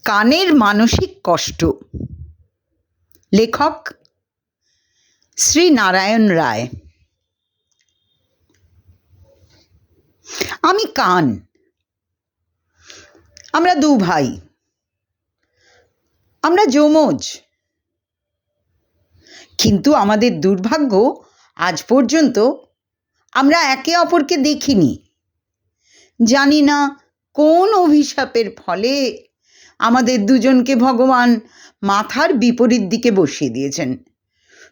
কানের মানসিক কষ্ট। লেখক শ্রী নারায়ণ রায়। আমি কান। আমরা দু ভাই, আমরা যমজ। কিন্তু আমাদের দুর্ভাগ্য, আজ পর্যন্ত আমরা একে অপরকে দেখিনি। জানি না কোন অভিশাপের ফলে আমাদের দুজনকে ভগবান মাথার বিপরীত দিকে বসিয়ে দিয়েছেন।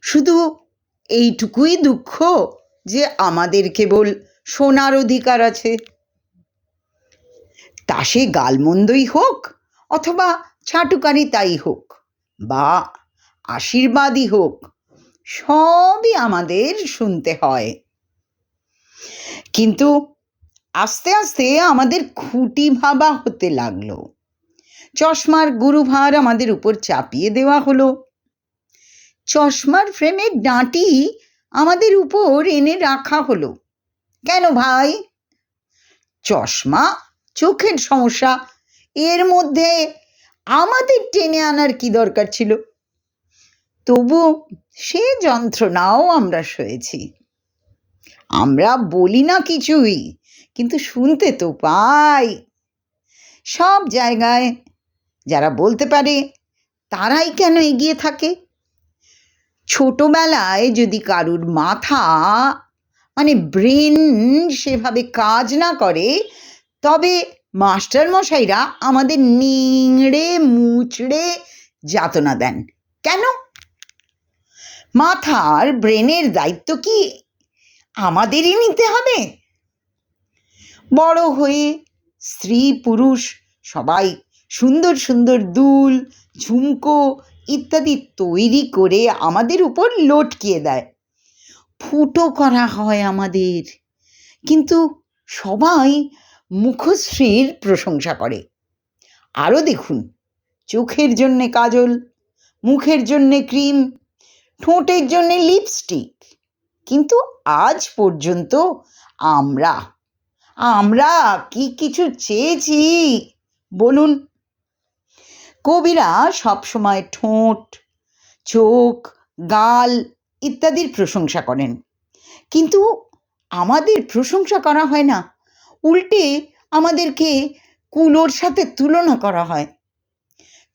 শুধু এইটুকুই দুঃখ যে আমাদের কেবল শোনার অধিকার আছে। তা সে গালমন্দই হোক অথবা ছাটুকারি তাই হোক বা আশীর্বাদই হোক, সবই আমাদের শুনতে হয়। কিন্তু আস্তে আস্তে আমাদের খুঁটি ভাবা হতে লাগলো। চশমার গুরুভার আমাদের উপর চাপিয়ে দেওয়া হলো। চশমার ফ্রেমের ডাঁটি আমাদের উপর এনে রাখা হলো। কেন ভাই? চশমা চোখের সমস্যা, এর মধ্যে আমাদের টেনে আনার কি দরকার ছিল? তবু সে যন্ত্রণাও আমরা সয়েছি। আমরা বলি না কিছুই, কিন্তু শুনতে তো পাই। সব জায়গায় যারা বলতে পারে তারাই কেন এগিয়ে থাকে? ছোটবেলায় যদি কারুর মাথা ব্রেন সেভাবে কাজ না করে, তবে মাস্টারমশাইরা আমাদের নিংড়ে মুচড়ে যাতনা দেন। কেন? মাথার ব্রেনের দায়িত্ব কি আমাদেরই নিতে হবে? বড় হয়ে স্ত্রী পুরুষ সবাই সুন্দর সুন্দর দুল, ঝুমকো ইত্যাদি তৈরি করে আমাদের উপর লটকিয়ে দেয়। ফুটো করা হয় আমাদের, কিন্তু সবাই মুখশ্রীর প্রশংসা করে। আরও দেখুন, চোখের জন্যে কাজল, মুখের জন্যে ক্রিম, ঠোঁটের জন্যে লিপস্টিক। কিন্তু আজ পর্যন্ত আমরা কি কিছু চেয়েছি বলুন? কবিরা সবসময় ঠোঁট, চোখ, গাল ইত্যাদির প্রশংসা করেন, কিন্তু আমাদের প্রশংসা করা হয় না। উল্টে আমাদেরকে কুলোর সাথে তুলনা করা হয়।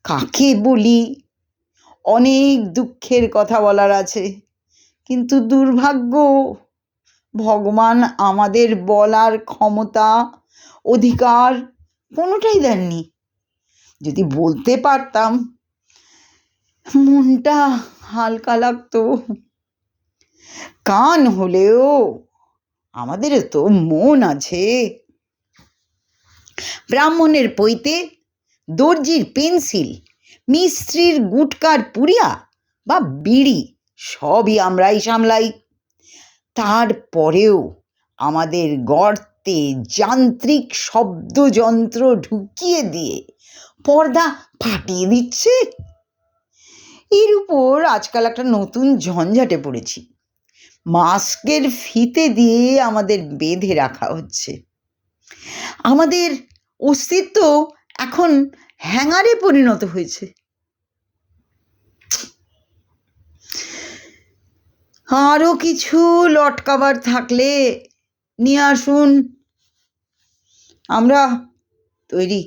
কাকে বলি? অনেক দুঃখের কথা বলার আছে, কিন্তু দুর্ভাগ্য, ভগবান আমাদের বলার ক্ষমতা, অধিকার কোনোটাই দেননি। যদি বলতে পারতাম, মনটা হালকা লাগতো। কান হলেও আমাদেরও তো মন আছে। ব্রাহ্মণের পৈতে, দর্জির পেন্সিল, মিস্ত্রির গুটকার পুরিয়া বা বিড়ি সবই আমরাই সামলাই। তারপরেও আমাদের গর্তে যান্ত্রিক শব্দযন্ত্র ঢুকিয়ে দিয়ে পর্দা ফাটিয়ে দিচ্ছে। এর উপর আজকাল একটা নতুন ঝঞ্ঝাটে পড়েছি। মাস্কের ফিতে দিয়ে আমাদের বেঁধে রাখা হচ্ছে। আমাদের অস্তিত্ব এখন হ্যাঙ্গারে পরিণত হয়েছে। আরও কিছু লটকাবার থাকলে নিয়ে আসুন, আমরা তৈরি।